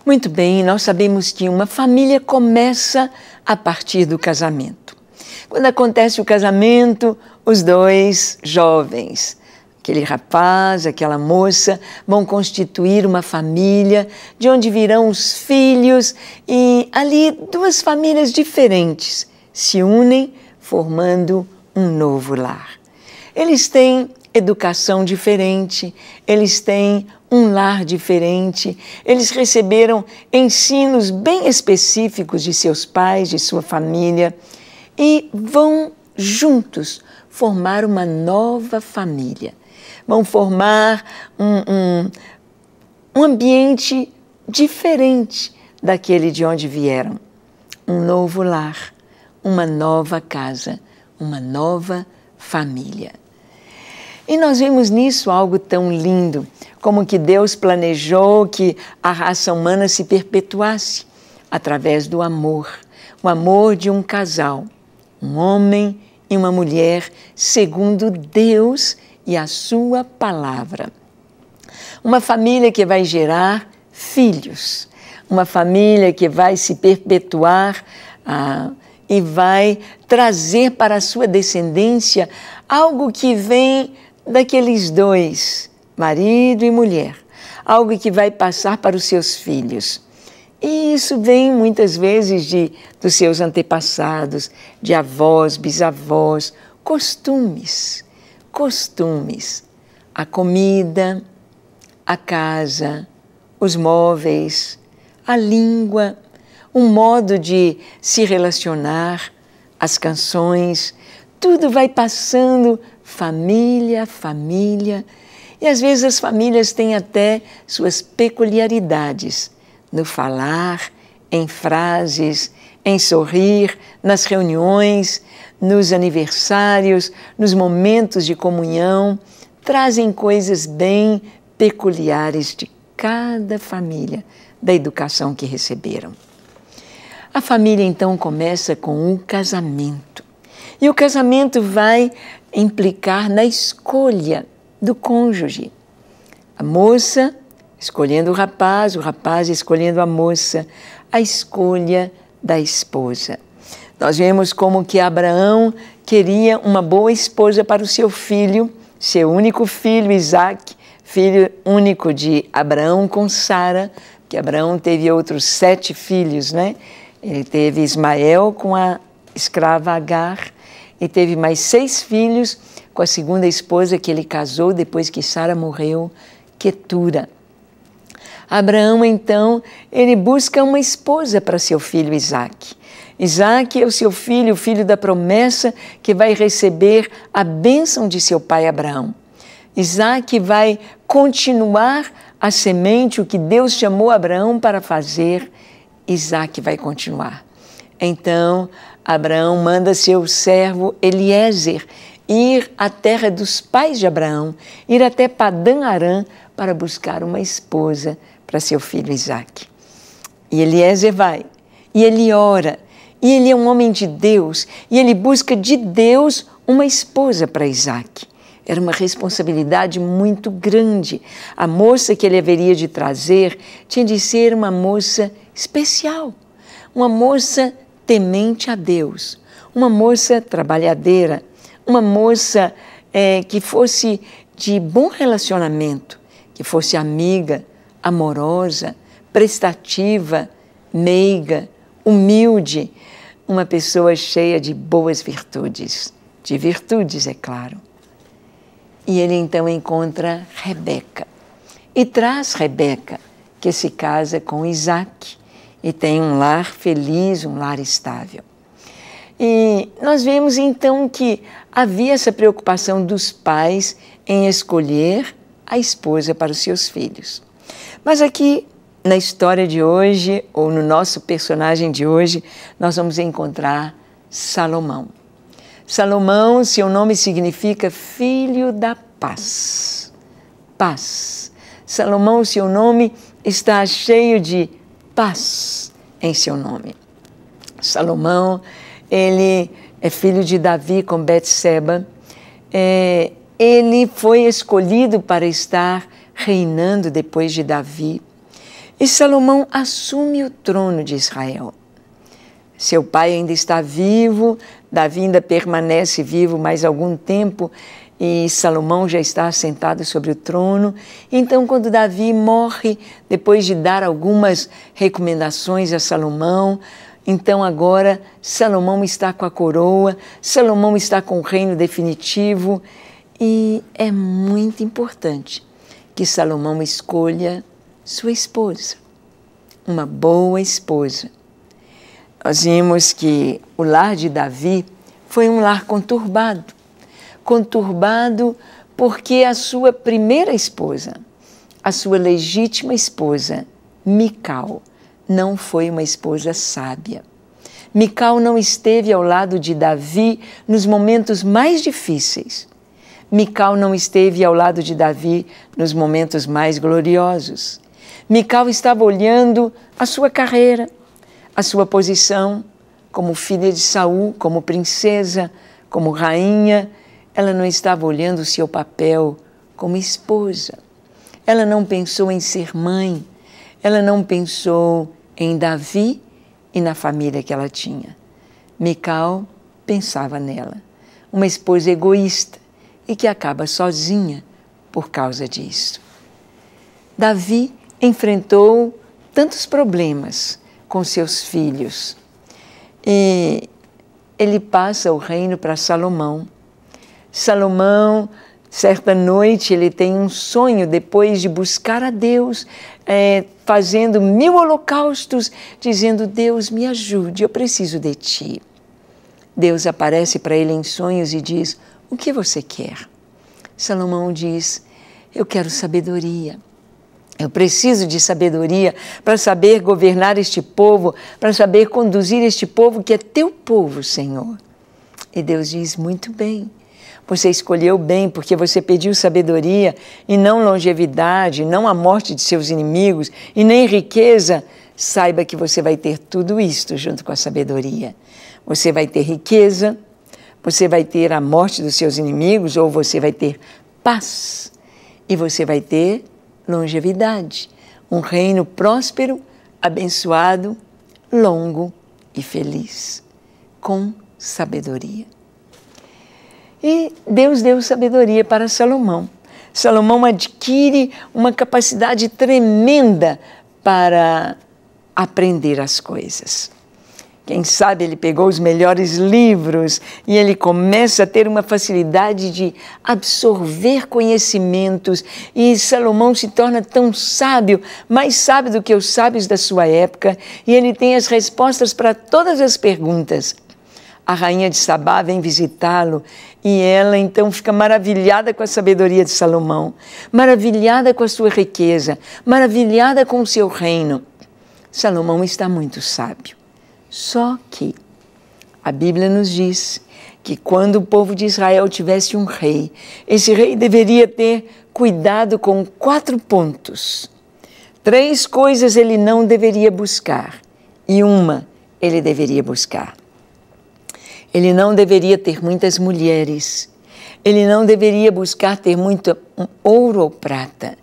Muito bem, nós sabemos que uma família começa a partir do casamento. Quando acontece o casamento, os dois jovens, aquele rapaz, aquela moça, vão constituir uma família, de onde virão os filhos, e ali duas famílias diferentes se unem, formando um novo lar. Eles têm educação diferente, eles têm um lar diferente, eles receberam ensinos bem específicos de seus pais, de sua família, e vão juntos formar uma nova família. Vão formar um ambiente diferente daquele de onde vieram. Um novo lar, uma nova casa, uma nova família. E nós vemos nisso algo tão lindo, como que Deus planejou que a raça humana se perpetuasse através do amor, o amor de um casal, um homem e uma mulher, segundo Deus e a sua palavra. Uma família que vai gerar filhos, uma família que vai se perpetuar e vai trazer para a sua descendência algo que vem daqueles dois, marido e mulher, algo que vai passar para os seus filhos. E isso vem muitas vezes dos seus antepassados, de avós, bisavós, costumes, a comida, a casa, os móveis, a língua, um modo de se relacionar, as canções, tudo vai passando família a família, e às vezes as famílias têm até suas peculiaridades no falar, em frases, em sorrir, nas reuniões, nos aniversários, nos momentos de comunhão, trazem coisas bem peculiares de cada família, da educação que receberam. A família então começa com o casamento. E o casamento vai implicar na escolha do cônjuge. A moça escolhendo o rapaz escolhendo a moça, a escolha da esposa. Nós vemos como que Abraão queria uma boa esposa para o seu filho, seu único filho, Isaque, filho único de Abraão com Sara, que Abraão teve outros 7 filhos, né? Ele teve Ismael com a escrava Agar e teve mais 6 filhos com a segunda esposa que ele casou depois que Sara morreu, Quetura. Abraão, então, ele busca uma esposa para seu filho Isaque. Isaque é o seu filho, o filho da promessa, que vai receber a bênção de seu pai Abraão. Isaque vai continuar a semente, o que Deus chamou Abraão para fazer, Isaque vai continuar. Então, Abraão manda seu servo Eliezer ir à terra dos pais de Abraão, ir até Padã Arã para buscar uma esposa para seu filho Isaque. E Eliezer vai, e ele ora, e ele é um homem de Deus, e ele busca de Deus uma esposa para Isaque. Era uma responsabilidade muito grande. A moça que ele haveria de trazer tinha de ser uma moça especial, uma moça temente a Deus, uma moça trabalhadeira, uma moça que fosse de bom relacionamento, que fosse amiga, amorosa, prestativa, meiga, humilde, uma pessoa cheia de boas virtudes, de virtudes, é claro. E ele então encontra Rebeca e traz Rebeca, que se casa com Isaque e tem um lar feliz, um lar estável. E nós vemos então que havia essa preocupação dos pais em escolher a esposa para os seus filhos. Mas aqui na história de hoje, ou no nosso personagem de hoje, nós vamos encontrar Salomão. Salomão, seu nome significa filho da paz. Paz. Salomão, seu nome está cheio de paz em seu nome. Salomão, ele é filho de Davi com Betseba. Ele foi escolhido para estar reinando depois de Davi. E Salomão assume o trono de Israel. Seu pai ainda está vivo, Davi ainda permanece vivo mais algum tempo e Salomão já está assentado sobre o trono. Então, quando Davi morre, depois de dar algumas recomendações a Salomão, então agora Salomão está com a coroa, Salomão está com o reino definitivo e é muito importante que Salomão escolha sua esposa, uma boa esposa. Nós vimos que o lar de Davi foi um lar conturbado. Conturbado porque a sua primeira esposa, a sua legítima esposa, Mical, não foi uma esposa sábia. Mical não esteve ao lado de Davi nos momentos mais difíceis. Mical não esteve ao lado de Davi nos momentos mais gloriosos. Mical estava olhando a sua carreira, a sua posição como filha de Saul, como princesa, como rainha. Ela não estava olhando o seu papel como esposa. Ela não pensou em ser mãe. Ela não pensou em Davi e na família que ela tinha. Mical pensava nela, uma esposa egoísta e que acaba sozinha por causa disso. Davi enfrentou tantos problemas com seus filhos e ele passa o reino para Salomão. Salomão, certa noite, ele tem um sonho depois de buscar a Deus, fazendo 1000 holocaustos, dizendo: Deus, me ajude, eu preciso de ti. Deus aparece para ele em sonhos e diz: o que você quer? Salomão diz: eu quero sabedoria. Eu preciso de sabedoria para saber governar este povo, para saber conduzir este povo que é teu povo, Senhor. E Deus diz: muito bem. Você escolheu bem porque você pediu sabedoria e não longevidade, não a morte de seus inimigos e nem riqueza. Saiba que você vai ter tudo isto junto com a sabedoria. Você vai ter riqueza, você vai ter a morte dos seus inimigos, ou você vai ter paz e você vai ter longevidade. Um reino próspero, abençoado, longo e feliz, com sabedoria. E Deus deu sabedoria para Salomão. Salomão adquire uma capacidade tremenda para aprender as coisas. Quem sabe ele pegou os melhores livros e ele começa a ter uma facilidade de absorver conhecimentos. E Salomão se torna tão sábio, mais sábio do que os sábios da sua época, e ele tem as respostas para todas as perguntas. A rainha de Sabá vem visitá-lo e ela então fica maravilhada com a sabedoria de Salomão, maravilhada com a sua riqueza, maravilhada com o seu reino. Salomão está muito sábio. Só que a Bíblia nos diz que quando o povo de Israel tivesse um rei, esse rei deveria ter cuidado com 4 pontos. 3 coisas ele não deveria buscar e uma ele deveria buscar. Ele não deveria ter muitas mulheres. Ele não deveria buscar ter muito ouro ou prata.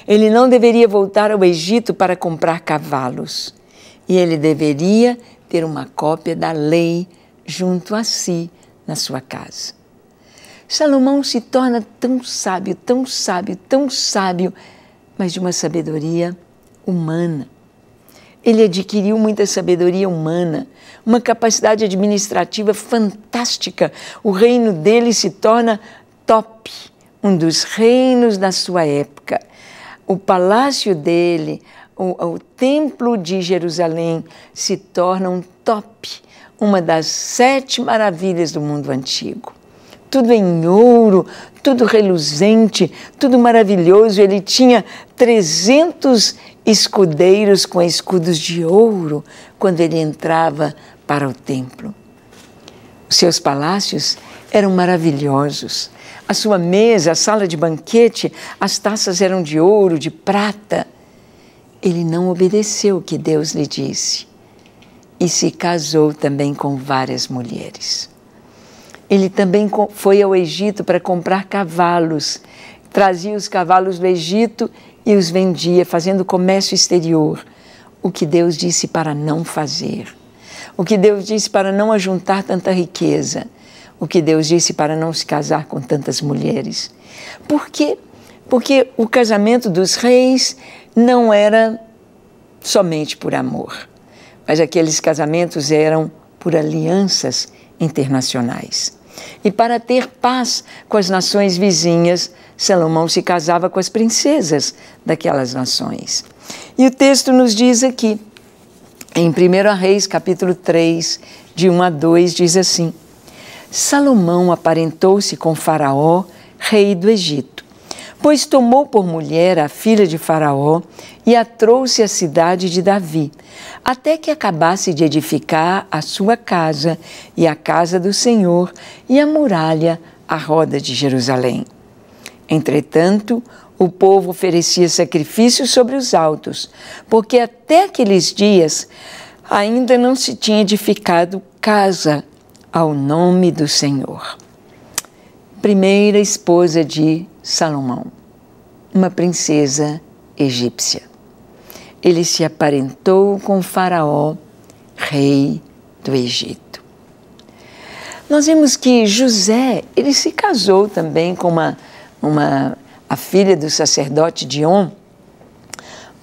Ele não deveria voltar ao Egito para comprar cavalos. E ele deveria ter uma cópia da lei junto a si na sua casa. Salomão se torna tão sábio, tão sábio, tão sábio, mas de uma sabedoria humana. Ele adquiriu muita sabedoria humana, uma capacidade administrativa fantástica. O reino dele se torna top, um dos reinos da sua época. O palácio dele, o templo de Jerusalém se torna um top, uma das 7 maravilhas do mundo antigo. Tudo em ouro, tudo reluzente, tudo maravilhoso. Ele tinha 300 escudeiros com escudos de ouro quando ele entrava para o templo. Os seus palácios eram maravilhosos. A sua mesa, a sala de banquete, as taças eram de ouro, de prata. Ele não obedeceu o que Deus lhe disse e se casou também com várias mulheres. Ele também foi ao Egito para comprar cavalos, trazia os cavalos do Egito e os vendia, fazendo comércio exterior. o que Deus disse para não fazer, o que Deus disse para não ajuntar tanta riqueza, o que Deus disse para não se casar com tantas mulheres. Por quê? Porque o casamento dos reis não era somente por amor, mas aqueles casamentos eram por alianças internacionais. E para ter paz com as nações vizinhas, Salomão se casava com as princesas daquelas nações. E o texto nos diz aqui, em 1 Reis, capítulo 3, de 1 a 2, diz assim: Salomão aparentou-se com Faraó, rei do Egito, pois tomou por mulher a filha de Faraó e a trouxe à cidade de Davi, até que acabasse de edificar a sua casa e a casa do Senhor e a muralha à roda de Jerusalém. Entretanto, o povo oferecia sacrifícios sobre os altos, porque até aqueles dias ainda não se tinha edificado casa ao nome do Senhor. Primeira esposa de Salomão, uma princesa egípcia. Ele se aparentou com Faraó, rei do Egito. Nós vimos que José, ele se casou também com a filha do sacerdote Dion,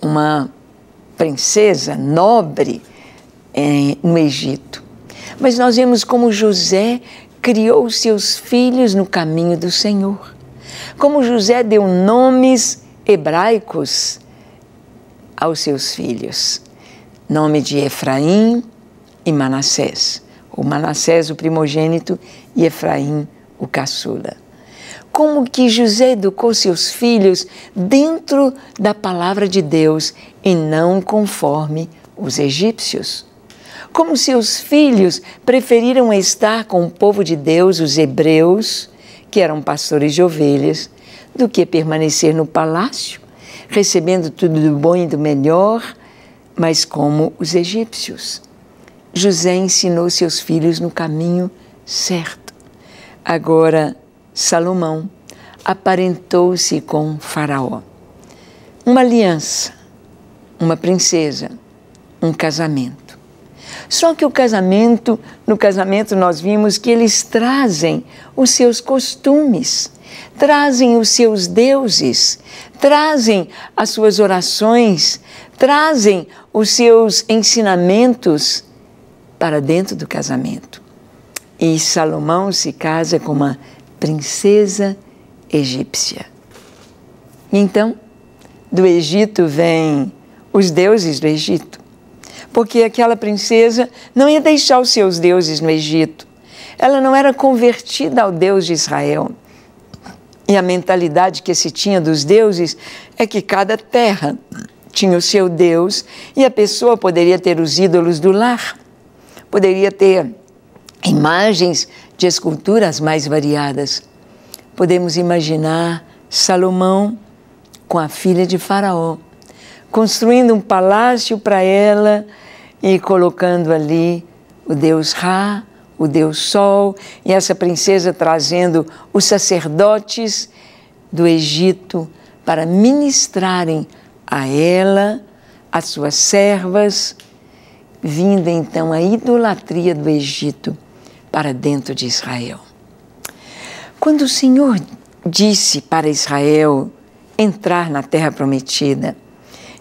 uma princesa nobre no Egito. Mas nós vemos como José criou seus filhos no caminho do Senhor. Como José deu nomes hebraicos aos seus filhos. Nome de Efraim e Manassés. O Manassés, o primogênito, e Efraim, o caçula. Como que José educou seus filhos dentro da palavra de Deus e não conforme os egípcios. Como seus filhos preferiram estar com o povo de Deus, os hebreus, que eram pastores de ovelhas, do que permanecer no palácio, recebendo tudo do bom e do melhor, mas como os egípcios. José ensinou seus filhos no caminho certo. Agora, Salomão aparentou-se com Faraó. Uma aliança, uma princesa, um casamento. Só que no casamento nós vimos que eles trazem os seus costumes, trazem os seus deuses, trazem as suas orações, trazem os seus ensinamentos para dentro do casamento. E Salomão se casa com uma princesa egípcia. Então, do Egito vêm os deuses do Egito, porque aquela princesa não ia deixar os seus deuses no Egito. Ela não era convertida ao Deus de Israel. E a mentalidade que se tinha dos deuses é que cada terra tinha o seu Deus e a pessoa poderia ter os ídolos do lar, poderia ter imagens de esculturas mais variadas. Podemos imaginar Salomão com a filha de Faraó, construindo um palácio para ela e colocando ali o deus Ra, o deus Sol, e essa princesa trazendo os sacerdotes do Egito para ministrarem a ela, as suas servas, vindo então a idolatria do Egito para dentro de Israel. Quando o Senhor disse para Israel entrar na terra prometida,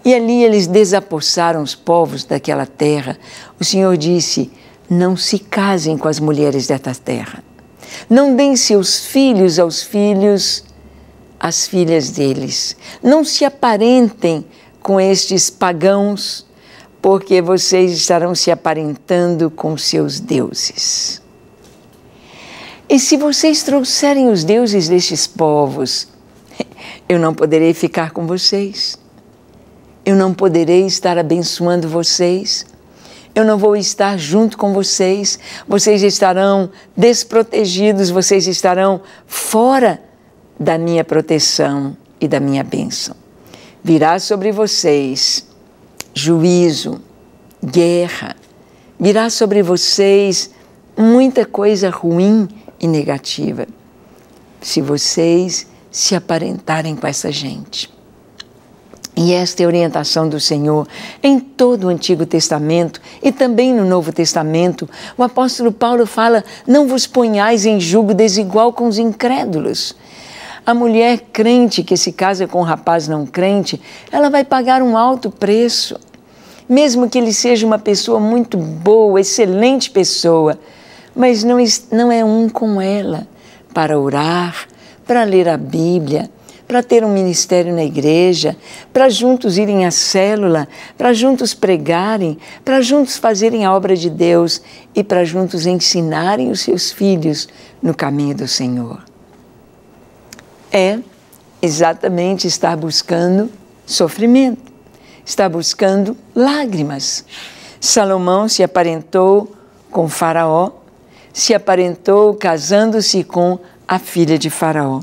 e ali eles desapossaram os povos daquela terra, o Senhor disse: não se casem com as mulheres desta terra. Não deem seus filhos aos filhos, as filhas deles. Não se aparentem com estes pagãos, porque vocês estarão se aparentando com seus deuses. E se vocês trouxerem os deuses destes povos, eu não poderei ficar com vocês. Eu não poderei estar abençoando vocês. Eu não vou estar junto com vocês. Vocês estarão desprotegidos, vocês estarão fora da minha proteção e da minha bênção. Virá sobre vocês juízo, guerra. Virá sobre vocês muita coisa ruim e negativa, se vocês se aparentarem com essa gente. E esta é a orientação do Senhor em todo o Antigo Testamento e também no Novo Testamento. O apóstolo Paulo fala: não vos ponhais em julgo desigual com os incrédulos. A mulher crente que se casa com um rapaz não crente, ela vai pagar um alto preço. Mesmo que ele seja uma pessoa muito boa, excelente pessoa, mas não é um com ela para orar, para ler a Bíblia, para ter um ministério na igreja, para juntos irem à célula, para juntos pregarem, para juntos fazerem a obra de Deus e para juntos ensinarem os seus filhos no caminho do Senhor. É exatamente estar buscando sofrimento, estar buscando lágrimas. Salomão se aparentou com Faraó, se aparentou casando-se com a filha de Faraó.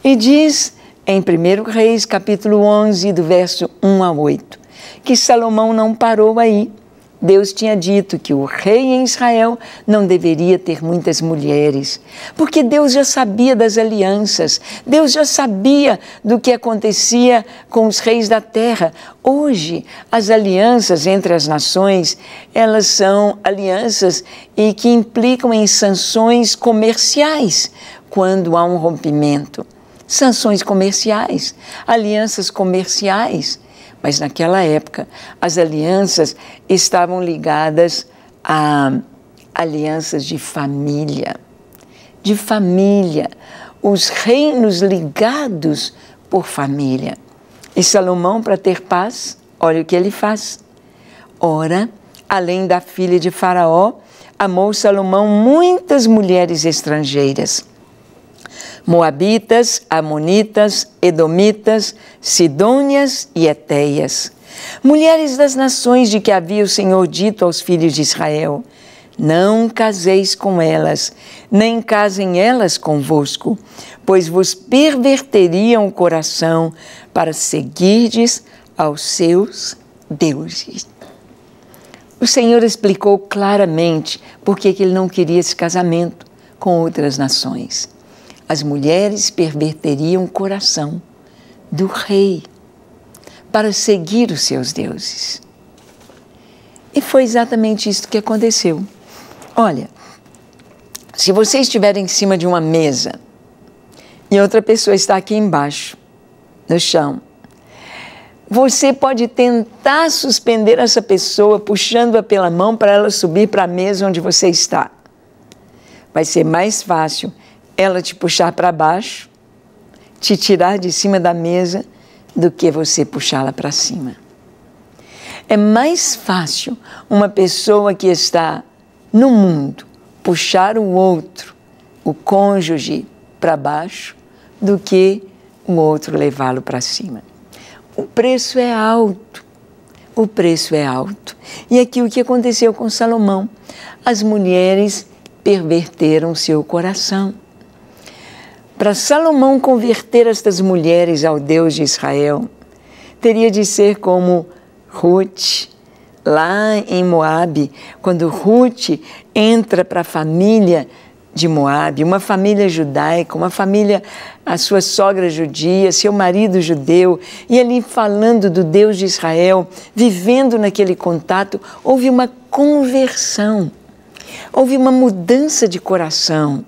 E diz em 1 Reis, capítulo 11, do verso 1 a 8, que Salomão não parou aí. Deus tinha dito que o rei em Israel não deveria ter muitas mulheres, porque Deus já sabia das alianças, Deus já sabia do que acontecia com os reis da terra. Hoje, as alianças entre as nações, elas são alianças e que implicam em sanções comerciais, quando há um rompimento. Sanções comerciais, alianças comerciais. Mas naquela época, as alianças estavam ligadas a alianças de família. De família. Os reinos ligados por família. E Salomão, para ter paz, olha o que ele faz. Ora, além da filha de Faraó, amou Salomão muitas mulheres estrangeiras. Moabitas, Amonitas, Edomitas, Sidônias e Etéias. Mulheres das nações de que havia o Senhor dito aos filhos de Israel: não caseis com elas, nem casem elas convosco, pois vos perverteriam o coração para seguirdes aos seus deuses. O Senhor explicou claramente por que ele não queria esse casamento com outras nações. As mulheres perverteriam o coração do rei para seguir os seus deuses. E foi exatamente isso que aconteceu. Olha, se você estiver em cima de uma mesa e outra pessoa está aqui embaixo, no chão, você pode tentar suspender essa pessoa puxando-a pela mão para ela subir para a mesa onde você está. Vai ser mais fácil ela te puxar para baixo, te tirar de cima da mesa, do que você puxá-la para cima. É mais fácil uma pessoa que está no mundo puxar o outro, o cônjuge, para baixo, do que o outro levá-lo para cima. O preço é alto. O preço é alto. E aqui o que aconteceu com Salomão? As mulheres perverteram seu coração. Para Salomão converter estas mulheres ao Deus de Israel, teria de ser como Ruth, lá em Moabe, quando Ruth entra para a família de Moabe, uma família judaica, uma família, a sua sogra judia, seu marido judeu, e ali falando do Deus de Israel, vivendo naquele contato, houve uma conversão, houve uma mudança de coração.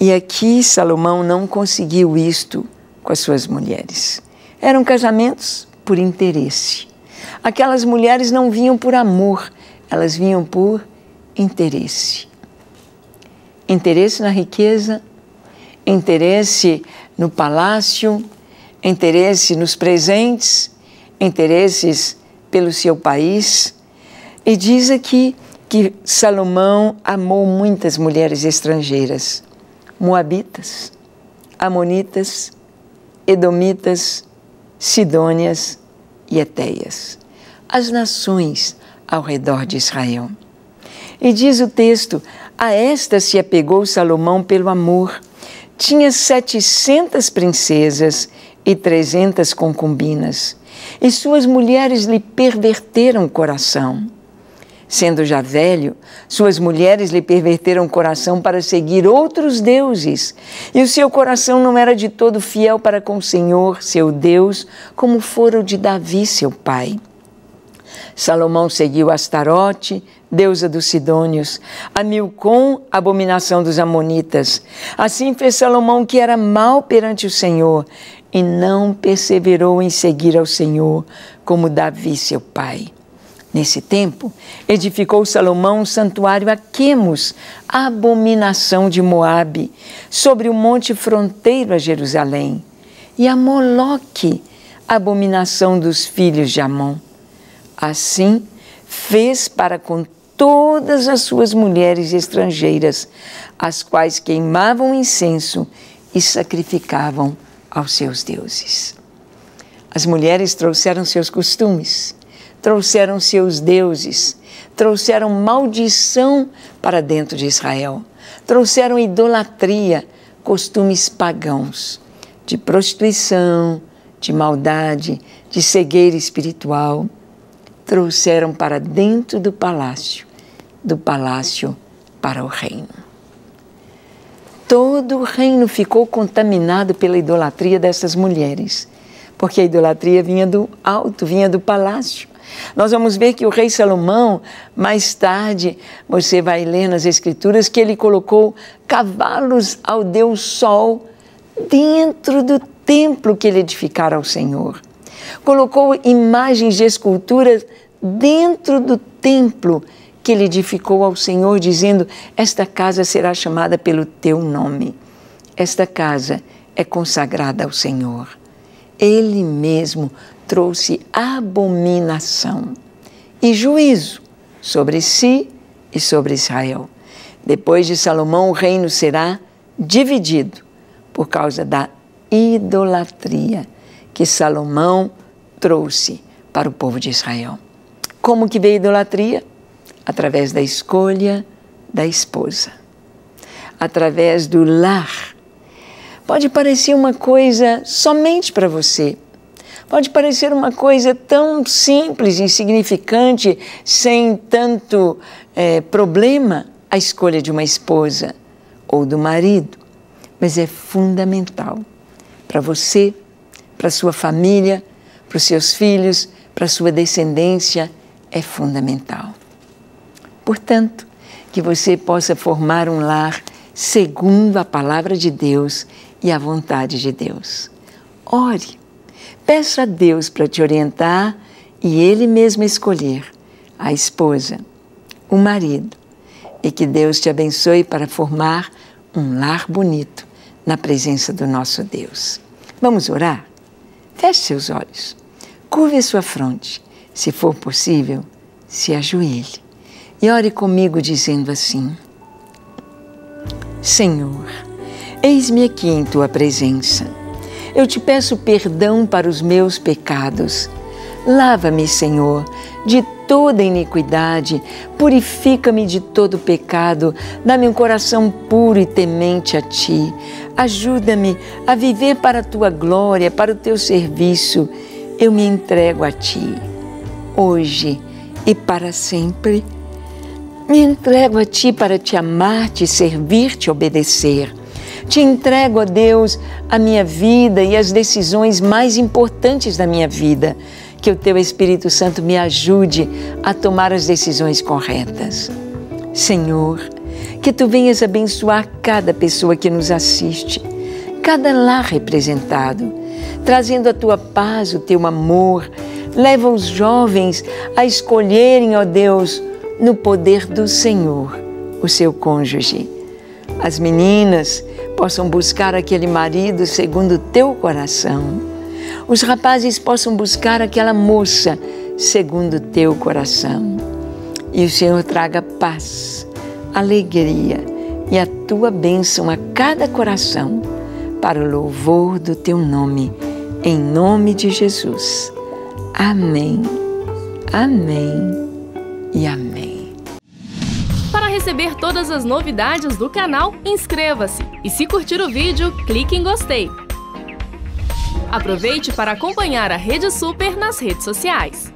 E aqui Salomão não conseguiu isto com as suas mulheres. Eram casamentos por interesse. Aquelas mulheres não vinham por amor, elas vinham por interesse. Interesse na riqueza, interesse no palácio, interesse nos presentes, interesses pelo seu país. E diz aqui que Salomão amou muitas mulheres estrangeiras. Moabitas, Amonitas, Edomitas, Sidônias e Etéias, as nações ao redor de Israel. E diz o texto: a esta se apegou Salomão pelo amor. Tinha 700 princesas e 300 concubinas, e suas mulheres lhe perverteram o coração. Sendo já velho, suas mulheres lhe perverteram o coração para seguir outros deuses, e o seu coração não era de todo fiel para com o Senhor, seu Deus, como fora o de Davi, seu pai. Salomão seguiu Astarote, deusa dos Sidônios, a Milcom, abominação dos Amonitas. Assim fez Salomão, que era mau perante o Senhor, e não perseverou em seguir ao Senhor, como Davi, seu pai. Nesse tempo, edificou Salomão um santuário a Quemos, a abominação de Moabe, sobre o monte fronteiro a Jerusalém, e a Moloque, a abominação dos filhos de Amon. Assim, fez para com todas as suas mulheres estrangeiras, as quais queimavam incenso e sacrificavam aos seus deuses. As mulheres trouxeram seus costumes, trouxeram seus deuses, trouxeram maldição para dentro de Israel, trouxeram idolatria, costumes pagãos, de prostituição, de maldade, de cegueira espiritual, trouxeram para dentro do palácio para o reino. Todo o reino ficou contaminado pela idolatria dessas mulheres, porque a idolatria vinha do alto, vinha do palácio. Nós vamos ver que o rei Salomão, mais tarde, você vai ler nas Escrituras, que ele colocou cavalos ao Deus Sol dentro do templo que ele edificara ao Senhor. Colocou imagens de esculturas dentro do templo que ele edificou ao Senhor, dizendo: esta casa será chamada pelo teu nome. Esta casa é consagrada ao Senhor. Ele mesmo trouxe abominação e juízo sobre si e sobre Israel. Depois de Salomão, o reino será dividido por causa da idolatria que Salomão trouxe para o povo de Israel. Como que veio a idolatria? Através da escolha da esposa, através do lar. Pode parecer uma coisa somente para você, pode parecer uma coisa tão simples, insignificante, sem tanto problema, a escolha de uma esposa ou do marido, mas é fundamental para você, para sua família, para os seus filhos, para a sua descendência, é fundamental. Portanto, que você possa formar um lar segundo a palavra de Deus e a vontade de Deus. Ore, peça a Deus para te orientar e Ele mesmo escolher a esposa, o marido, e que Deus te abençoe para formar um lar bonito na presença do nosso Deus. Vamos orar? Feche seus olhos, curve a sua fronte, se for possível, se ajoelhe e ore comigo dizendo assim: Senhor, eis-me aqui em Tua presença. Eu te peço perdão para os meus pecados. Lava-me, Senhor, de toda iniquidade, purifica-me de todo pecado, dá-me um coração puro e temente a Ti. Ajuda-me a viver para a Tua glória, para o Teu serviço. Eu me entrego a Ti, hoje e para sempre. Me entrego a Ti para Te amar, Te servir, Te obedecer. Te entrego, ó Deus, a minha vida e as decisões mais importantes da minha vida. Que o Teu Espírito Santo me ajude a tomar as decisões corretas. Senhor, que Tu venhas abençoar cada pessoa que nos assiste, cada lar representado, trazendo a Tua paz, o Teu amor. Leva os jovens a escolherem, ó Deus, no poder do Senhor, o seu cônjuge. As meninas possam buscar aquele marido segundo o Teu coração. Os rapazes possam buscar aquela moça segundo o Teu coração. E o Senhor traga paz, alegria e a Tua bênção a cada coração, para o louvor do Teu nome, em nome de Jesus. Amém, amém e amém. Para receber todas as novidades do canal, inscreva-se e, se curtir o vídeo, clique em gostei. Aproveite para acompanhar a Rede Super nas redes sociais.